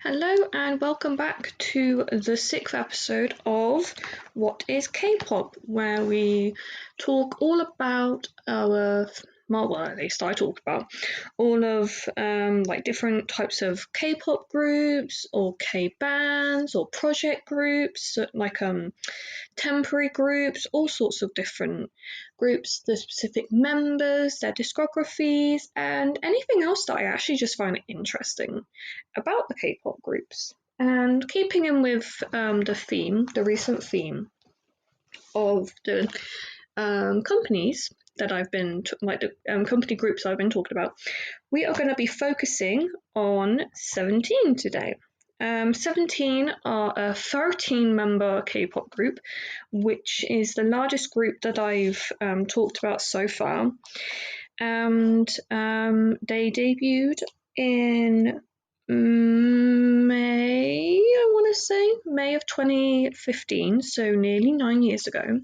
Hello and welcome back to the sixth episode of What is K-pop, where we talk all about at least I talk about all of different types of K-pop groups or K-bands or project groups, temporary groups, all sorts of different groups, the specific members, their discographies, and anything else that I actually just find interesting about the K-pop groups. And keeping in with the recent theme of the companies that I've been, the company groups I've been talking about, we are going to be focusing on 17 today. 17 are a 13-member K-pop group, which is the largest group that I've talked about so far. And they debuted in May of 2015, so nearly 9 years ago.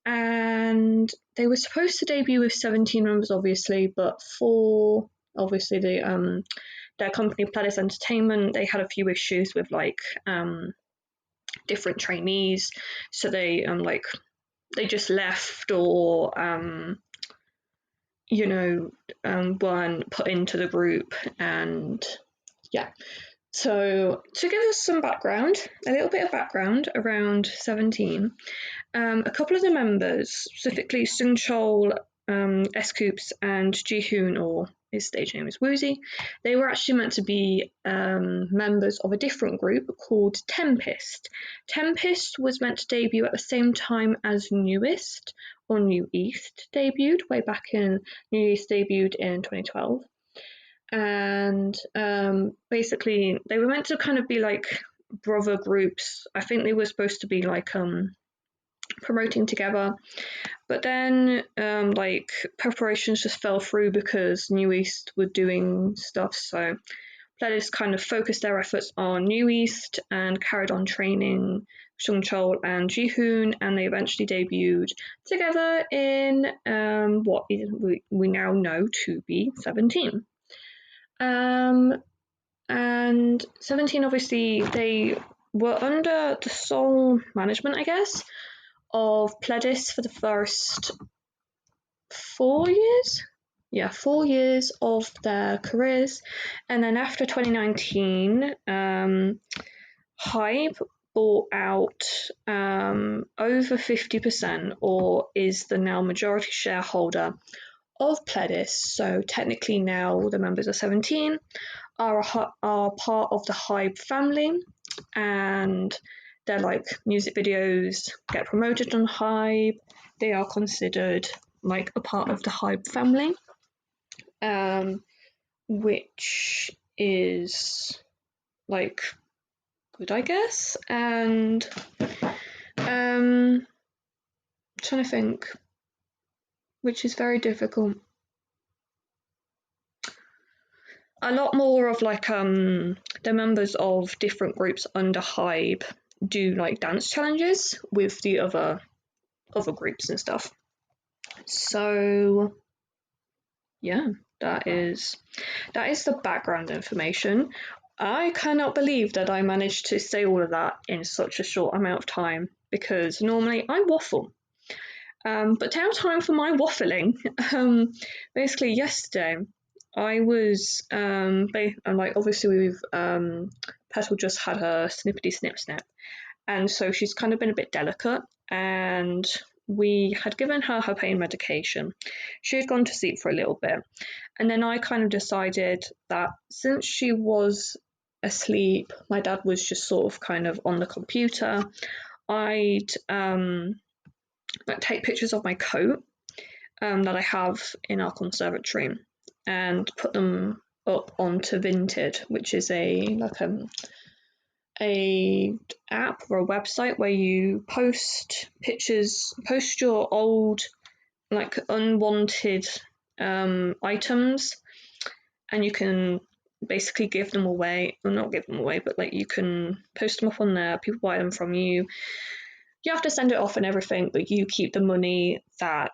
And they were supposed to debut with 17 members, obviously, but for obviously their company Palace Entertainment, they had a few issues with different trainees, so they just left or weren't put into the group. And yeah, so to give us some background, a little bit of background around 17, a couple of the members, specifically Seungchul, S-Coups, and Jihoon, or his stage name is Woozy, they were actually meant to be members of a different group called Tempest. Tempest was meant to debut at the same time as New East debuted way back in New East debuted in 2012. And basically they were meant to kind of be like brother groups. I think they were supposed to be promoting together, but then preparations just fell through because New East were doing stuff, so Pledis kind of focused their efforts on New East and carried on training Seungchul and Jihoon, and they eventually debuted together in what we now know to be 17. And 17, obviously, they were under the sole management, I guess, of Pledis for the first 4 years. Yeah, 4 years of their careers. And then after 2019, Hype bought out over 50%, or is the now majority shareholder of Pledis. So technically now the members of 17 are part of the Hype family, and their music videos get promoted on Hype. They are considered like a part of the Hype family, which is good, I guess. And I'm trying to think, which is very difficult. A lot more of the members of different groups under Hype do dance challenges with the other groups and stuff. So yeah, that is the background information. I cannot believe that I managed to say all of that in such a short amount of time, because normally I waffle. But now time for my waffling. Basically yesterday I was obviously we've Petal just had her snippety snip, and so she's kind of been a bit delicate, and we had given her pain medication. She had gone to sleep for a little bit, and then I kind of decided that since she was asleep, my dad was just sort of kind of on the computer, I'd take pictures of my coat that I have in our conservatory and put them up onto Vinted, which is a app or a website where you post your old unwanted items, and you can basically give them away, or not give them away, but you can post them up on there, people buy them from you. You have to send it off and everything, but you keep the money that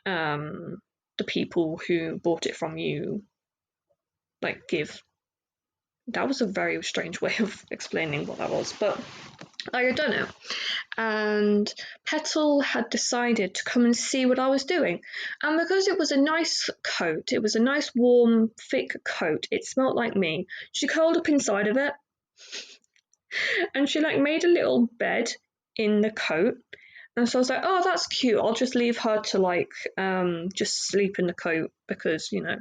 the people who bought it from you give That was a very strange way of explaining what that was, but I don't know. And Petal had decided to come and see what I was doing. And because it was a nice coat, it was a nice, warm, thick coat, it smelled like me, she curled up inside of it. And she like made a little bed in the coat. And so I was like, oh, that's cute. I'll just leave her to like just sleep in the coat because, you know,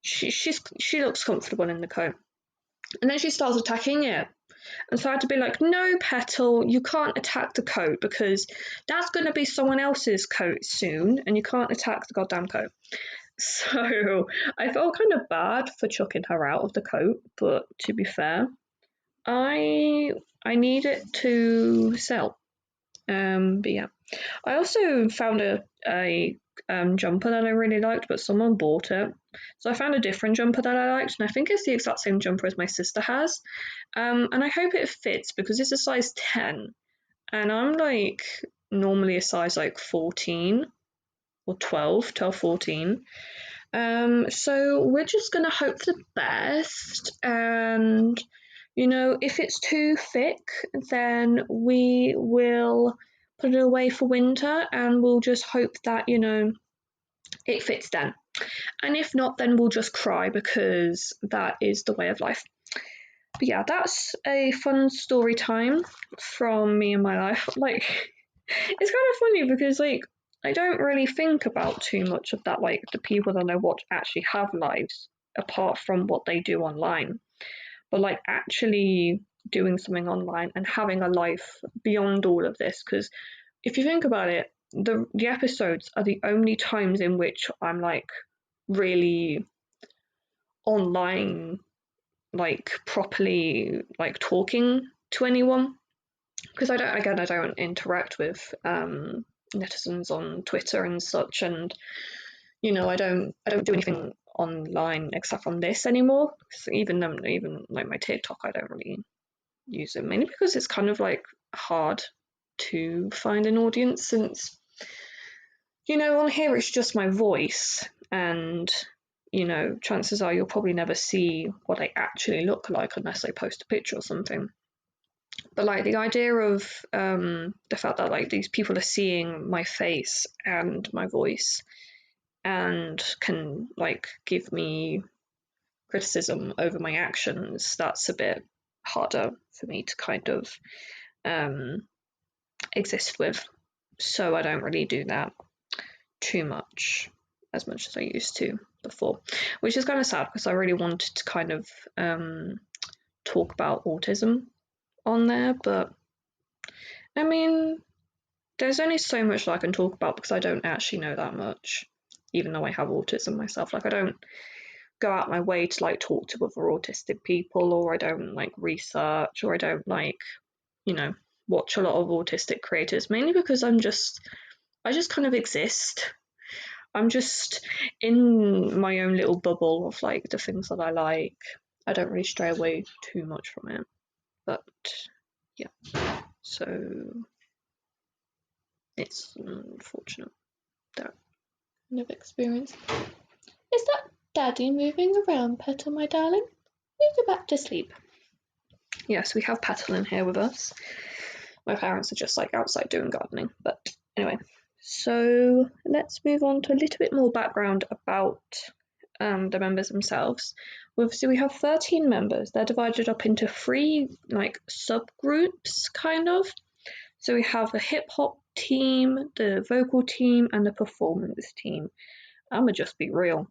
she looks comfortable in the coat. And then she starts attacking it. And so I had to be like, no, Petal, you can't attack the coat because that's going to be someone else's coat soon, and you can't attack the goddamn coat. So I felt kind of bad for chucking her out of the coat, but to be fair, I need it to sell. But yeah, I also found a jumper that I really liked, but someone bought it. So I found a different jumper that I liked, and I think it's the exact same jumper as my sister has. And I hope it fits because it's a size 10, and I'm like normally a size like 14 or 12, 14. So we're just gonna hope for the best, and you know, if it's too thick, then we will put it away for winter and we'll just hope that, you know, it fits then. And if not, then we'll just cry because that is the way of life. But yeah, that's a fun story time from me and my life. Like, it's kind of funny because, like, I don't really think about too much of that, like, the people that I watch actually have lives apart from what they do online. But like actually doing something online and having a life beyond all of this, because if you think about it, the episodes are the only times in which I'm like really online, like properly like talking to anyone, because I don't interact with netizens on Twitter and such, and you know, I don't do anything online except on this anymore. Even like my TikTok, I don't really use it, mainly because it's kind of like hard to find an audience, since you know, on here it's just my voice, and you know, chances are you'll probably never see what I actually look like unless I post a picture or something. But like the idea of the fact that like these people are seeing my face and my voice and can like give me criticism over my actions, that's a bit harder for me to kind of exist with. So I don't really do that too much, as much as I used to before, which is kind of sad because I really wanted to kind of talk about autism on there, but I mean, there's only so much that I can talk about because I don't actually know that much, even though I have autism myself. Like, I don't go out my way to like talk to other autistic people, or I don't like research, or I don't like, you know, watch a lot of autistic creators, mainly because I just kind of exist. I'm just in my own little bubble of like the things that I like. I don't really stray away too much from it. But yeah, so it's unfortunate that kind of experience. Is that Daddy moving around, Petal, my darling? You go back to sleep. Yes, we have Petal in here with us. My parents are just like outside doing gardening. But anyway, so let's move on to a little bit more background about the members themselves. So we have 13 members. They're divided up into 3 like subgroups, kind of. So we have the hip hop team, the vocal team, and the performance team. I'ma just be real.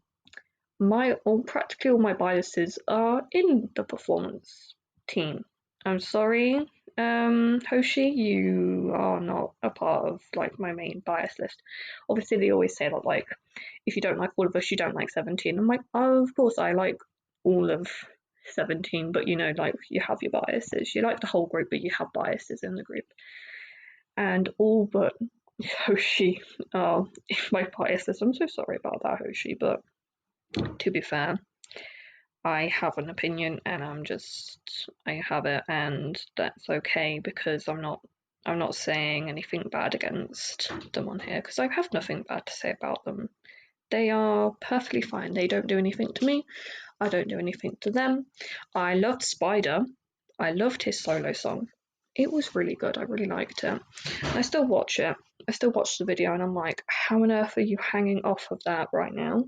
Practically all my biases are in the performance team. I'm sorry, Hoshi, you are not a part of like my main bias list. Obviously, they always say that like if you don't like all of us, you don't like 17. I'm like, oh, of course I like all of 17, but you know, like you have your biases. You like the whole group, but you have biases in the group. And all but Hoshi are my biases. I'm so sorry about that, Hoshi, but to be fair, I have an opinion and I have it, and that's okay because I'm not saying anything bad against them on here because I have nothing bad to say about them. They are perfectly fine. They don't do anything to me. I don't do anything to them. I loved Spider. I loved his solo song. It was really good. I really liked it. I still watch it. I still watch the video and I'm like, how on earth are you hanging off of that right now?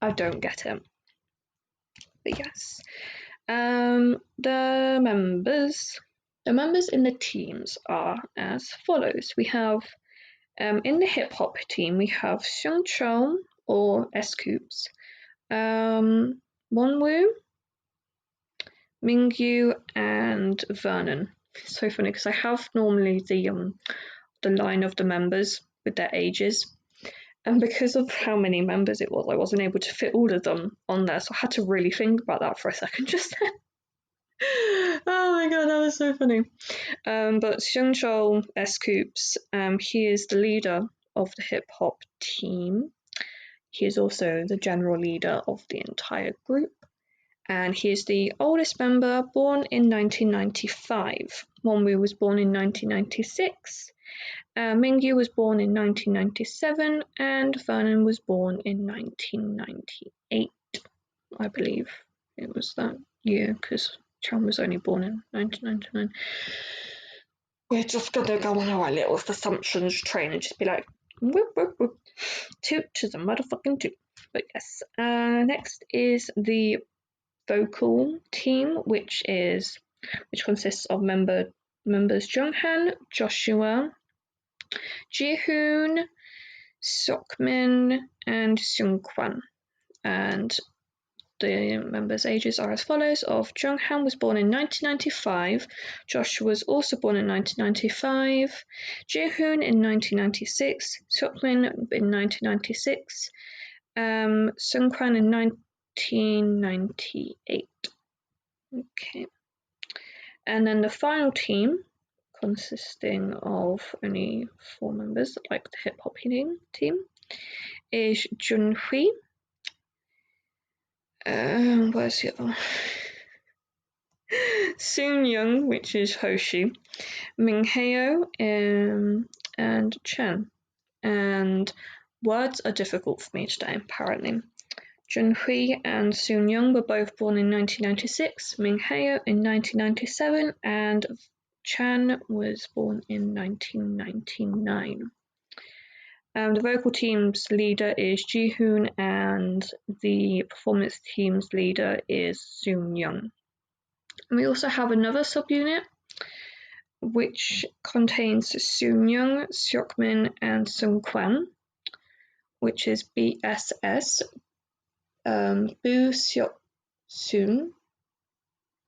I don't get it. But yes. The members in the teams are as follows. We have in the hip hop team we have Seungcho or S-Coops, Wonwoo, Mingyu, and Vernon. It's so funny because I have normally the line of the members with their ages, and because of how many members it was, I wasn't able to fit all of them on there, so I had to really think about that for a second just then. Oh my god, that was so funny. But Seungcho S-Coops, he is the leader of the hip hop team. He is also the general leader of the entire group. And he is the oldest member, born in 1995. Wonwoo was born in 1996. Mingyu was born in 1997, and Vernon was born in 1998. I believe it was that year, because Chan was only born in 1999. We're just gonna go on our little assumptions train and just be like, whoop, whoop, whoop. Toot to the motherfucking toot. But yes, next is the vocal team, which consists of members Junghan, Joshua, Jihoon, Seokmin, and Seungkwan. And the members' ages are as follows: of Junghan was born in 1995, Joshua was also born in 1995, Jihoon in 1996, Seokmin in 1996, Seungkwan in 1998. Okay. And then the final team, consisting of only 4 members, like the hip hop team, is Junhui. Where's the other one? Soon Young, which is Hoshi, Mingheo, and Chen. And words are difficult for me today, apparently. Junhui and Soon Young were both born in 1996, Mingheo in 1997, and Chan was born in 1999. The vocal team's leader is Jihoon, and the performance team's leader is Soon Young. And we also have another subunit, which contains Soon Young, Seokmin, and Seungkwan, which is BSS, Bu Seok Soon.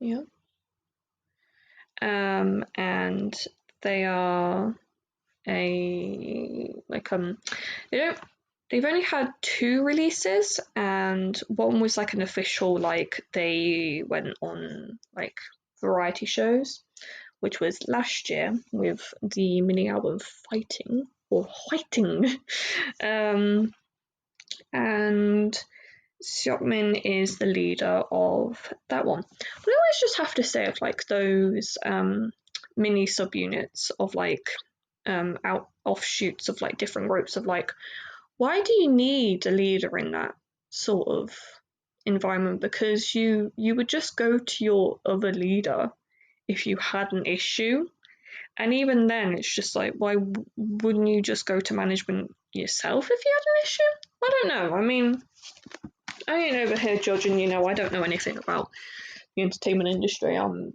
Yeah. And they are they've only had 2 releases, and one was like an official, like they went on like variety shows, which was last year with the mini album Fighting. And Seokmin is the leader of that one. But I always just have to say of like those mini subunits of like offshoots of like different groups of like, why do you need a leader in that sort of environment? Because you would just go to your other leader if you had an issue, and even then it's just like, why wouldn't you just go to management yourself if you had an issue? I don't know. I mean, I ain't over here judging, I don't know anything about the entertainment industry. I'm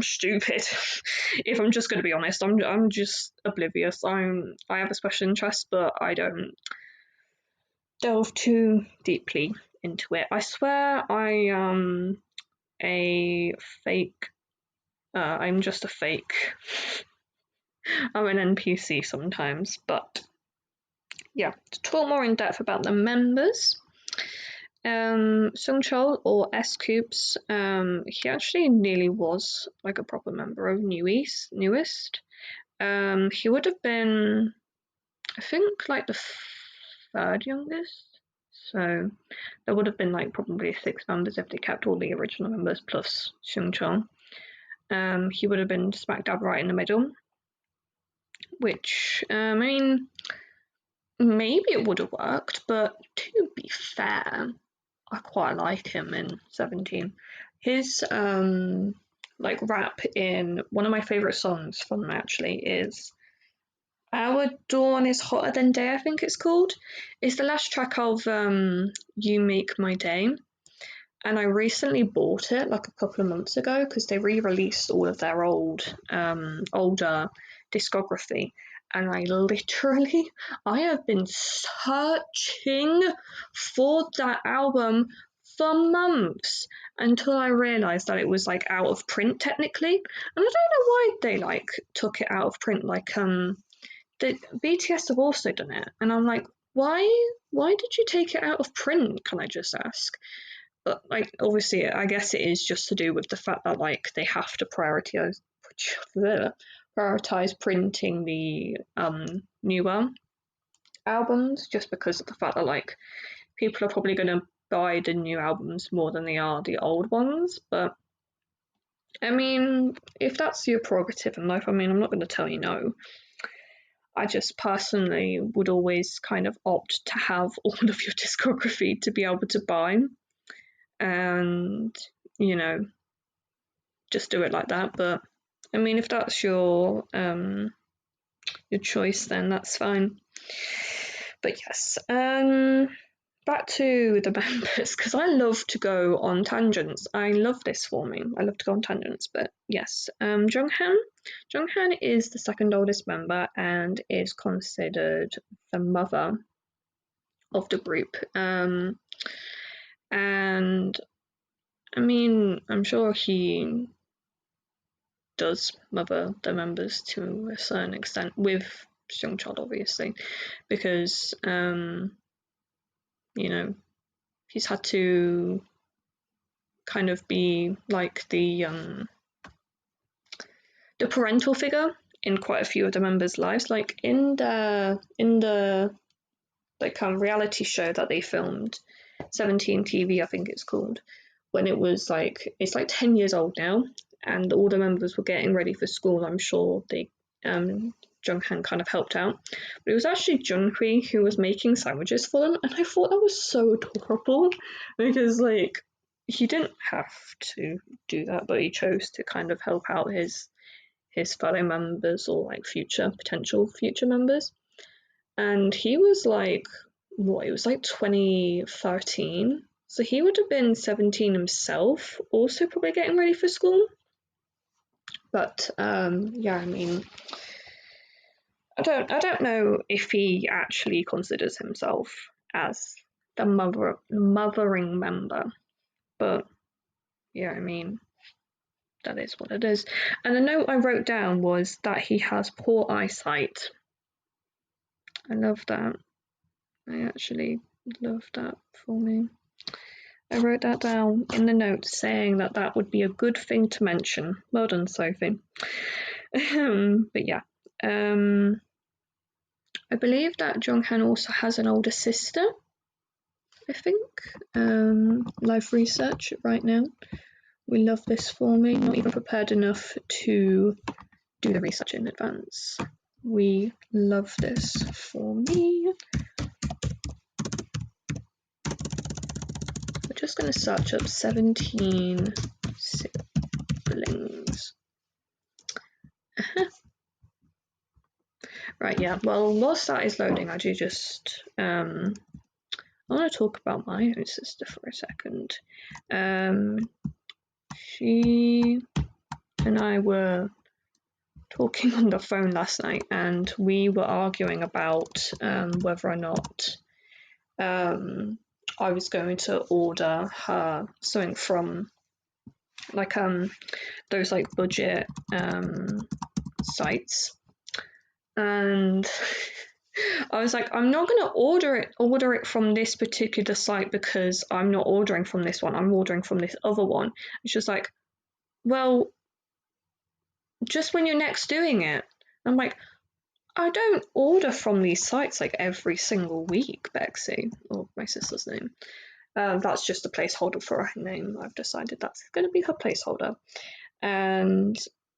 stupid. If I'm just going to be honest, I'm just oblivious. I have a special interest, but I don't delve too deeply into it. I swear I am a fake. I'm just a fake. I'm an NPC sometimes, but yeah. To talk more in depth about the members. Seungcho, or S-Coops, he actually nearly was like a proper member of Newest. He would have been, I think, like the 3rd youngest. So there would have been like probably 6 members if they kept all the original members plus Seungcho. He would have been smack dab right in the middle, which, I mean, maybe it would have worked, but to be fair, I quite like him in 17. His like rap in one of my favorite songs from him actually is Our Dawn is Hotter Than Day, I think it's called. It's the last track of You Make My Day. And I recently bought it like a couple of months ago because they re-released all of their older discography. And I have been searching for that album for months until I realised that it was like out of print technically. And I don't know why they like took it out of print. Like the BTS have also done it, and I'm like, why did you take it out of print? Can I just ask? But like obviously I guess it is just to do with the fact that like they have to prioritize printing the newer albums just because of the fact that like people are probably going to buy the new albums more than they are the old ones. But I mean, if that's your prerogative in life, I mean, I'm not going to tell you no. I just personally would always kind of opt to have all of your discography to be able to buy, and you know, just do it like that. But I mean, if that's your choice, then that's fine. But yes, back to the members, because I love to go on tangents. I love this for me. I love to go on tangents. But yes, Jonghan is the second oldest member and is considered the mother of the group. And I mean, I'm sure he does mother the members to a certain extent with Seungchul, obviously, because you know, he's had to kind of be like the parental figure in quite a few of the members' lives. Like in the like reality show that they filmed, 17 TV, I think it's called, when it was like it's like 10 years old now, and all the members were getting ready for school. I'm sure they Junghan kind of helped out, but it was actually Junhui who was making sandwiches for them, and I thought that was so adorable because like he didn't have to do that, but he chose to kind of help out his fellow members or like potential future members. And he was like, what, it was like 2013, so he would have been 17 himself, also probably getting ready for school. But yeah, I mean, I don't know if he actually considers himself as the mothering member, but yeah, I mean, that is what it is. And the note I wrote down was that he has poor eyesight. I love that. I actually love that for me. I wrote that down in the notes saying that that would be a good thing to mention. Well done, Sophie. But yeah, I believe that Jonghan also has an older sister, I think. Live research right now. We love this for me. Not even prepared enough to do the research in advance. We love this for me. We're just going to search up 17 siblings. Right, yeah, well, whilst that is loading, I do just, I want to talk about my own sister for a second. She and I were talking on the phone last night, and we were arguing about whether or not I was going to order her something from like those like budget sites, and I was like, I'm not going to order it from this particular site because I'm not ordering from this one. I'm ordering from this other one. It's just like, well, just when you're next doing it. I'm like, I don't order from these sites like every single week, Bexy, or my sister's name. That's just a placeholder for her name. I've decided that's going to be her placeholder. And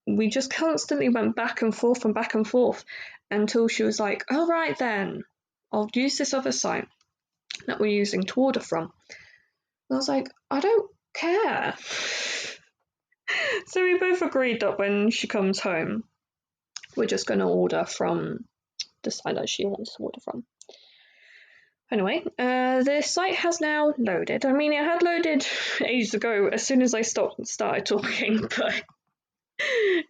we just constantly went back and forth until she was like, all right then, I'll use this other site that we're using to order from. And I was like, I don't care. So we both agreed that when she comes home, we're just going to order from the site that she wants to order from. Anyway, the site has now loaded. I mean, it had loaded ages ago as soon as I started talking, but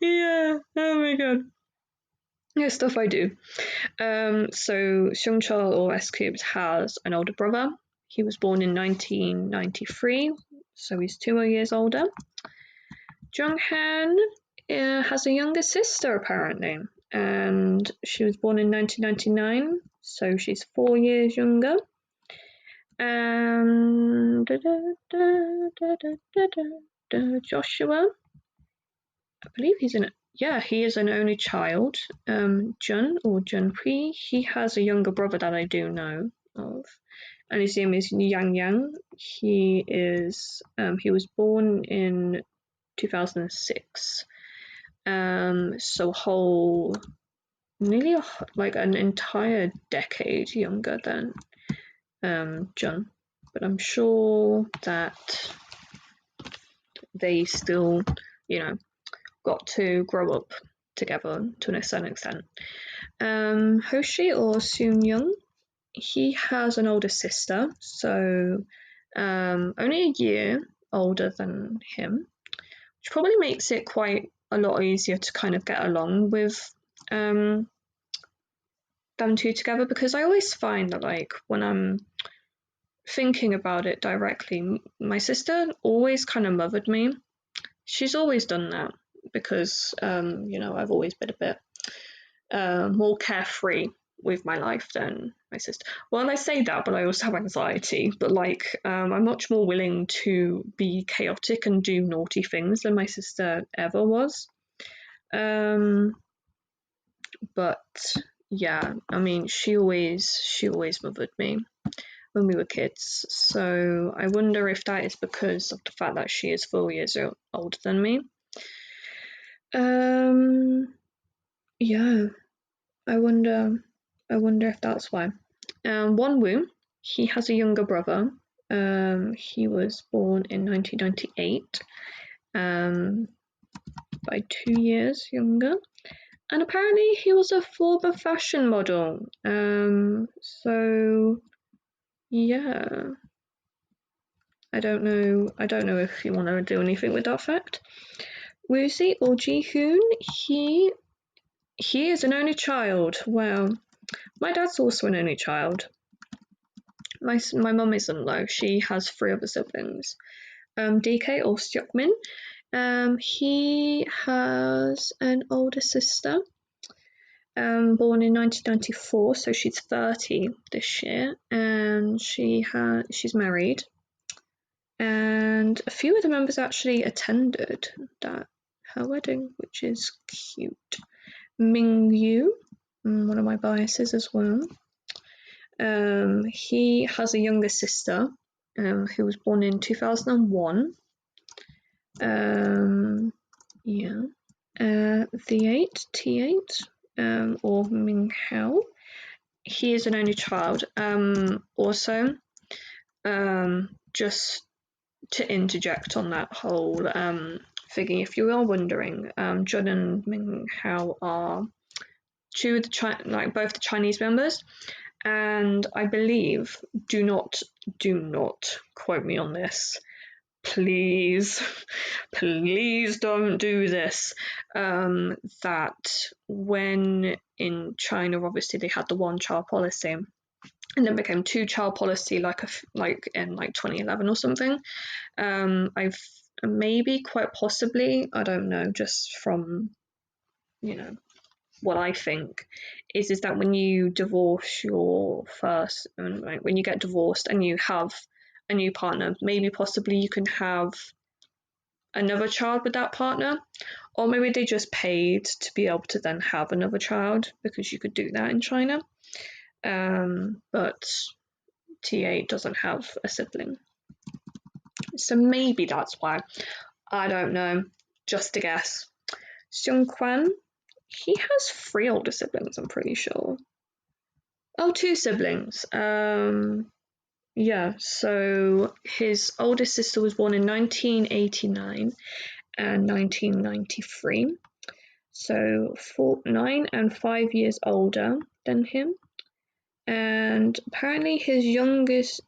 yeah, oh my god. Yeah, stuff I do. So Seungcheol or S Cubes has an older brother. He was born in 1993, so he's 2 years older. Junghan has a younger sister apparently, and she was born in 1999, so she's 4 years younger. And Joshua, I believe he is an only child. Jun or Junpui, he has a younger brother that I do know of, and his name is Yang Yang. He was born in 2006. So nearly like an entire decade younger than Jun, but I'm sure that they still, got to grow up together to a certain extent. Hoshi or Soon Young, he has an older sister, so only a year older than him, which probably makes it quite a lot easier to kind of get along with them two together, because I always find that like when I'm thinking about it directly, my sister always kind of mothered me. She's always done that because I've always been a bit more carefree with my life than my sister. Well, I say that, but I also have anxiety. But like, I'm much more willing to be chaotic and do naughty things than my sister ever was. But yeah, I mean, she always mothered me when we were kids. So I wonder if that is because of the fact that she is 4 years older than me. Yeah, I wonder if that's why. Wonwoo, he has a younger brother. He was born in 1998, by 2 years younger. And apparently he was a former fashion model. So yeah. I don't know if you want to do anything with that fact. Woozy or Ji-hoon, he is an only child. Well, my dad's also an only child. My mum isn't though. She has 3 other siblings. DK or Seokmin, he has an older sister. Born in 1994, so she's 30 this year, and she's married. And a few of the members actually attended her wedding, which is cute. Mingyu, one of my biases as well. He has a younger sister who was born in 2001. Yeah. T8, or Minghao. He is an only child. Also, just to interject on that whole thing, if you are wondering, Jun and Minghao are both the Chinese members, and I believe, do not quote me on this, please don't do this, that when in China, obviously they had the 1-child policy, and then became 2-child policy like in 2011 or something. I've maybe, quite possibly, I don't know, just from what I think is that when you divorce your first, when you get divorced and you have a new partner, maybe possibly you can have another child with that partner, or maybe they just paid to be able to then have another child, because you could do that in China. But T8 doesn't have a sibling, so maybe that's why. I don't know, just a guess. Seung Kwan, he has 3 older siblings, I'm pretty sure. Oh, two siblings. Yeah, so his oldest sister was born in 1989 and 1993. So 9 and 5 years older than him. And apparently his his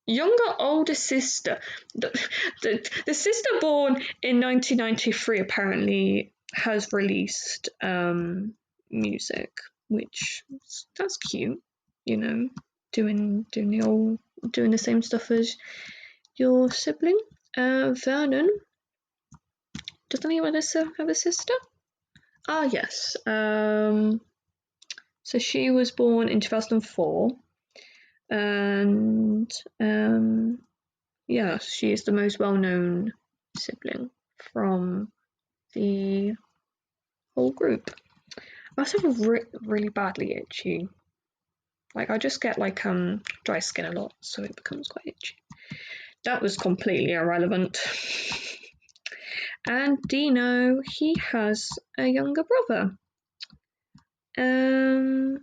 younger older sister, the sister born in 1993 apparently has released music, which that's cute, you know, doing the same stuff as your sibling. Vernon, doesn't anyone else have a sister? Ah, yes. So she was born in 2004, and yeah, she is the most well-known sibling from the whole group. I also have really badly itchy. Like I just get like dry skin a lot, so it becomes quite itchy. That was completely irrelevant. And Dino, he has a younger brother, who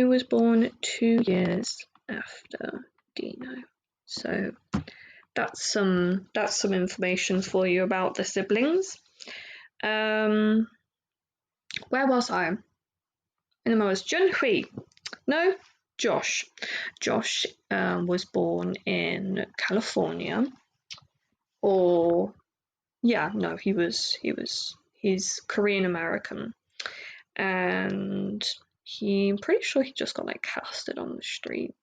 was born 2 years after Dino. So that's some information for you about the siblings. Where was I? And I was Junhui. No, Josh. Josh was born in California. Or yeah, no, he's Korean American, and I'm pretty sure he just got like casted on the street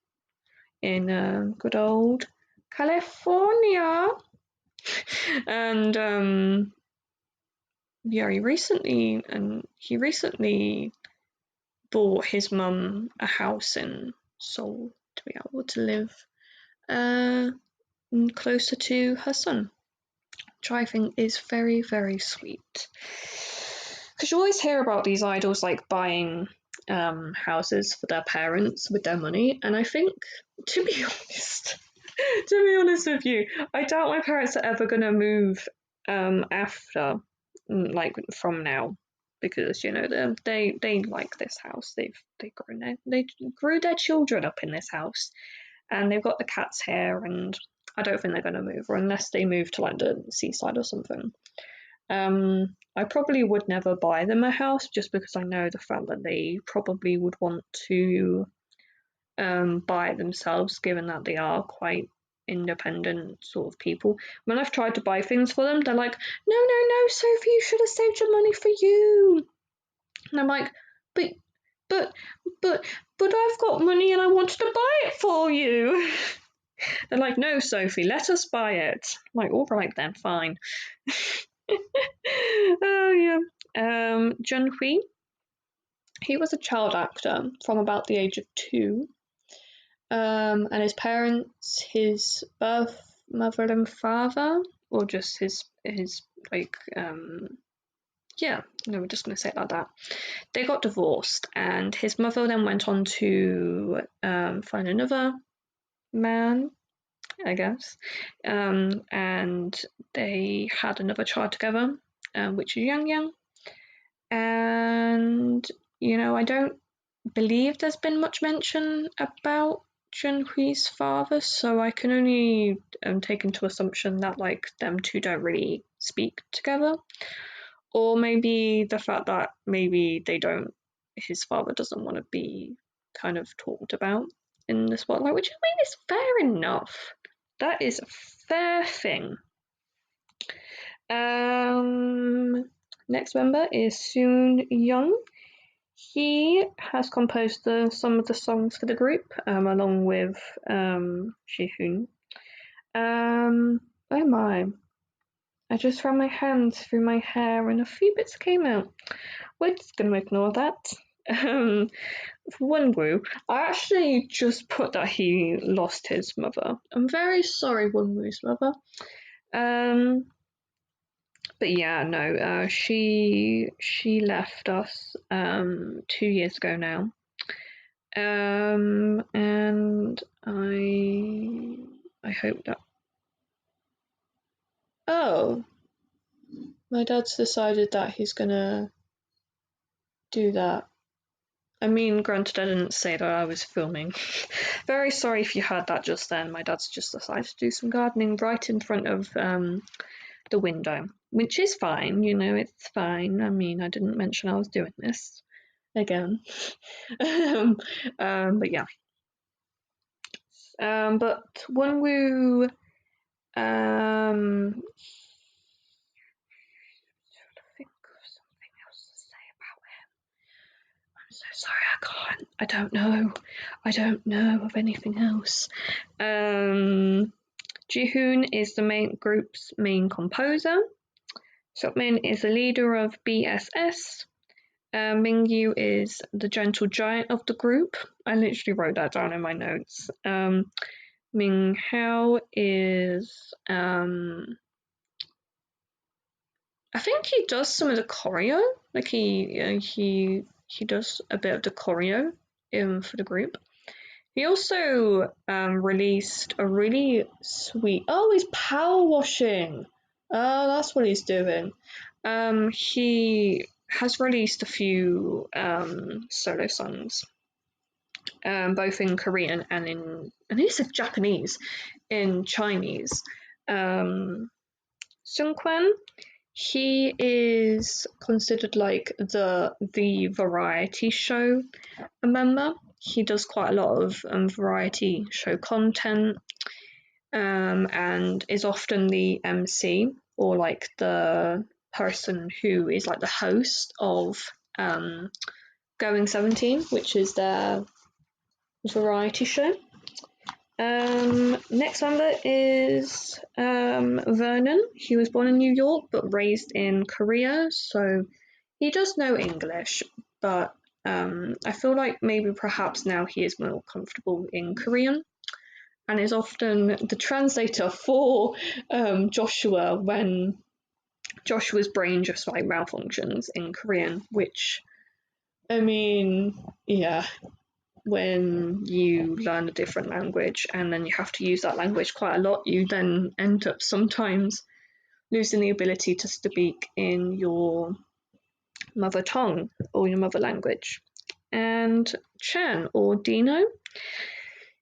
in good old California. And yeah, he recently bought his mum a house in Seoul to be able to live closer to her son, which I think is very, very sweet. Because you always hear about these idols like buying houses for their parents with their money, and I think, to be honest with you, I doubt my parents are ever gonna move after, like from now, because you know they like this house. They grew their children up in this house, and they've got the cats here, and I don't think they're gonna move, or unless they move to like the seaside or something. I probably would never buy them a house just because I know the fact that they probably would want to buy it themselves, given that they are quite independent sort of people. When I've tried to buy things for them, they're like, no, Sophie, you should have saved your money for you. And I'm like, but, but, but, but I've got money and I wanted to buy it for you. They're like, no, Sophie, let us buy it. I'm like, all right then, fine. Oh yeah. Junhui, he was a child actor from about the age of 2. And his parents, his birth mother and father, or just his like yeah, no, we're just gonna say it like that. They got divorced, and his mother then went on to find another man, I guess, and they had another child together, which is Yang Yang. And you know, I don't believe there's been much mention about Junhui's father, so I can only take into assumption that like them two don't really speak together, or maybe the fact that maybe his father doesn't want to be kind of talked about in the spotlight, which I mean is fair enough. That is a fair thing. Next member is Soon Young. He has composed some of the songs for the group, along with Jihoon. Oh my. I just ran my hands through my hair and a few bits came out. We're just going to ignore that. Wonwoo, I actually just put that he lost his mother. I'm very sorry, Wonwoo's mother. But yeah, no, she left us 2 years ago now. And I hope that. Oh, my dad's decided that he's gonna do that. I mean, granted, I didn't say that I was filming. Very sorry if you heard that just then. My dad's just decided to do some gardening right in front of the window, which is fine, you know, it's fine. I mean, I didn't mention I was doing this again. But yeah. But when we think of something else to say about him. I'm so sorry, I don't know of anything else. Jihoon is the main group's main composer. Seokmin is the leader of BSS. Mingyu is the gentle giant of the group. I literally wrote that down in my notes. Minghao is I think he does some of the choreo. Like he does a bit of the choreo for the group. He also released a really sweet. Oh, he's power washing. Oh, that's what he's doing. He has released a few solo songs, both in Korean and in I think it's Japanese, in Chinese. Sungkwan, he is considered like the variety show member. He does quite a lot of variety show content, and is often the MC or like the person who is like the host of Going 17, which is their variety show. Next member is Vernon. He was born in New York but raised in Korea, so he does know English, but I feel like maybe perhaps now he is more comfortable in Korean and is often the translator for Joshua when Joshua's brain just like malfunctions in Korean, which, I mean, yeah, when you learn a different language and then you have to use that language quite a lot, you then end up sometimes losing the ability to speak in your mother tongue or your mother language. And Chan, or Dino,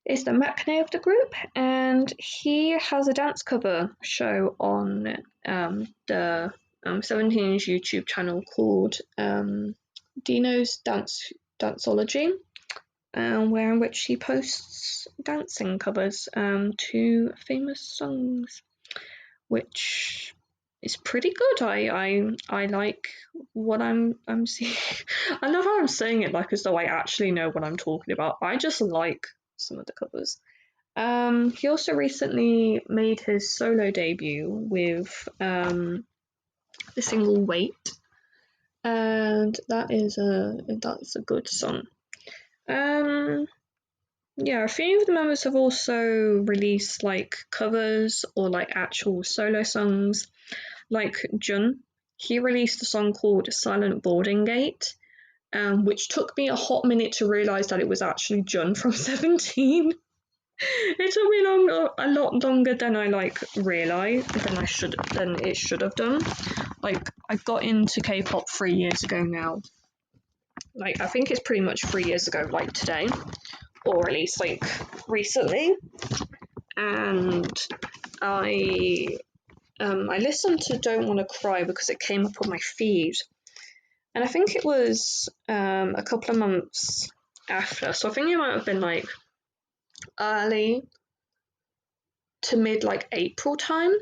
is the maknae of the group, and he has a dance cover show on the 17's YouTube channel called Dino's Danceology, where in which he posts dancing covers to famous songs, which is pretty good. I like what I'm seeing. I love how I'm saying it like as though I actually know what I'm talking about. I just like some of the covers. He also recently made his solo debut with the single "Wait," and that's a good song. Yeah, a few of the members have also released like covers or like actual solo songs. Like Jun, he released a song called "Silent Boarding Gate," which took me a hot minute to realise that it was actually Jun from 17. It took me a lot longer than I like realised than it should have done. Like I got into K-pop 3 years ago now. Like I think it's pretty much 3 years ago, like today, or at least like recently. And I listened to "Don't Wanna Cry" because it came up on my feed, and I think it was a couple of months after. So I think it might have been like early to mid like April time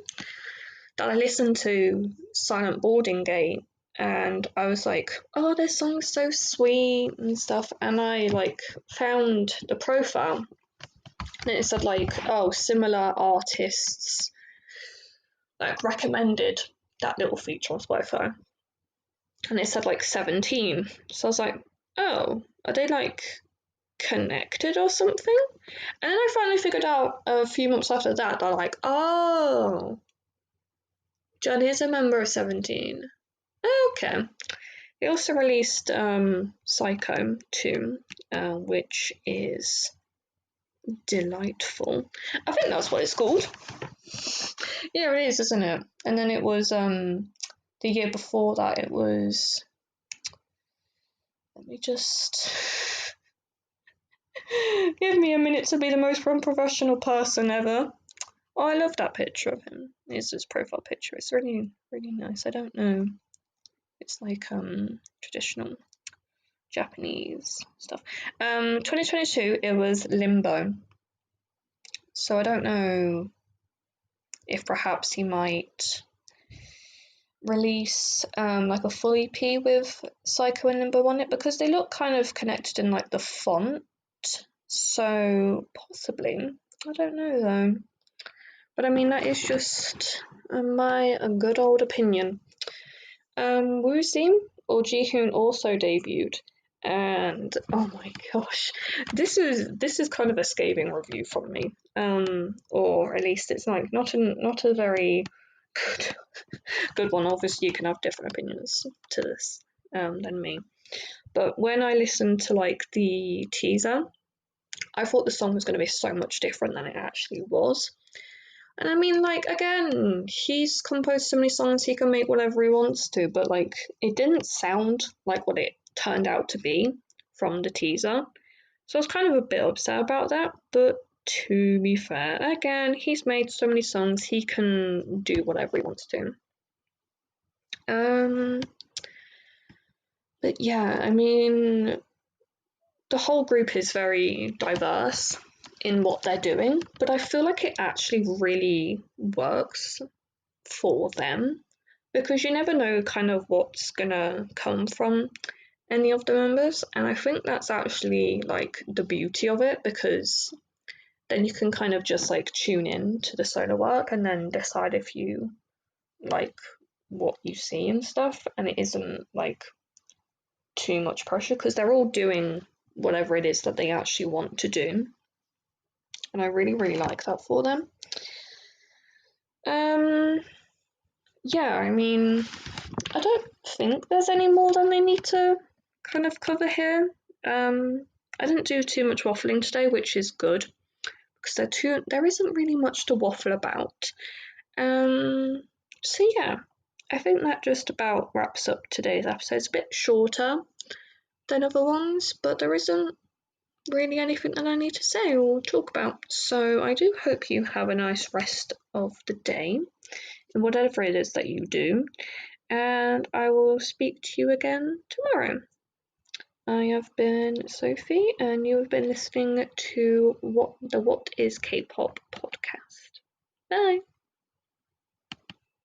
that I listened to Silent Boarding Gate, and I was like, oh, this song's so sweet and stuff, and I like found the profile and it said like, oh, similar artists like recommended that little feature on Spotify, and it said like 17, so I was like, oh, are they like connected or something? And then I finally figured out a few months after that like, oh, John is a member of 17. Okay. He also released Psycho 2, which is delightful. I think that's what it's called. Yeah, it is, isn't it? And then it was the year before that, it was Let me just give me a minute to be the most unprofessional person ever. Oh, I love that picture of him. It's his profile picture. It's really, really nice. I don't know. It's like traditional Japanese stuff. 2022, it was Limbo. So I don't know if perhaps he might release like a full EP with Psycho and Limbo on it, because they look kind of connected in like the font. So possibly. I don't know though. But I mean, that is just my good old opinion. Woozy or Jihoon also debuted, and oh my gosh, this is kind of a scathing review from me. Or at least it's like not a very good one. Obviously, you can have different opinions to this than me. But when I listened to like the teaser, I thought the song was going to be so much different than it actually was. And I mean, like, again, he's composed so many songs, he can make whatever he wants to, but, like, it didn't sound like what it turned out to be from the teaser. So I was kind of a bit upset about that, but to be fair, again, he's made so many songs, he can do whatever he wants to. But yeah, I mean, the whole group is very diverse in what they're doing, but I feel like it actually really works for them, because you never know kind of what's gonna come from any of the members, and I think that's actually like the beauty of it, because then you can kind of just like tune in to the solo work and then decide if you like what you see and stuff, and it isn't like too much pressure because they're all doing whatever it is that they actually want to do, and I really, really like that for them. Yeah, I mean, I don't think there's any more than they need to kind of cover here. I didn't do too much waffling today, which is good, because there isn't really much to waffle about. So yeah, I think that just about wraps up today's episode. It's a bit shorter than other ones, but there isn't really anything that I need to say or talk about. So I do hope you have a nice rest of the day, in whatever it is that you do, and I will speak to you again tomorrow. I have been Sophie, and you have been listening to the What is K-pop podcast. Bye!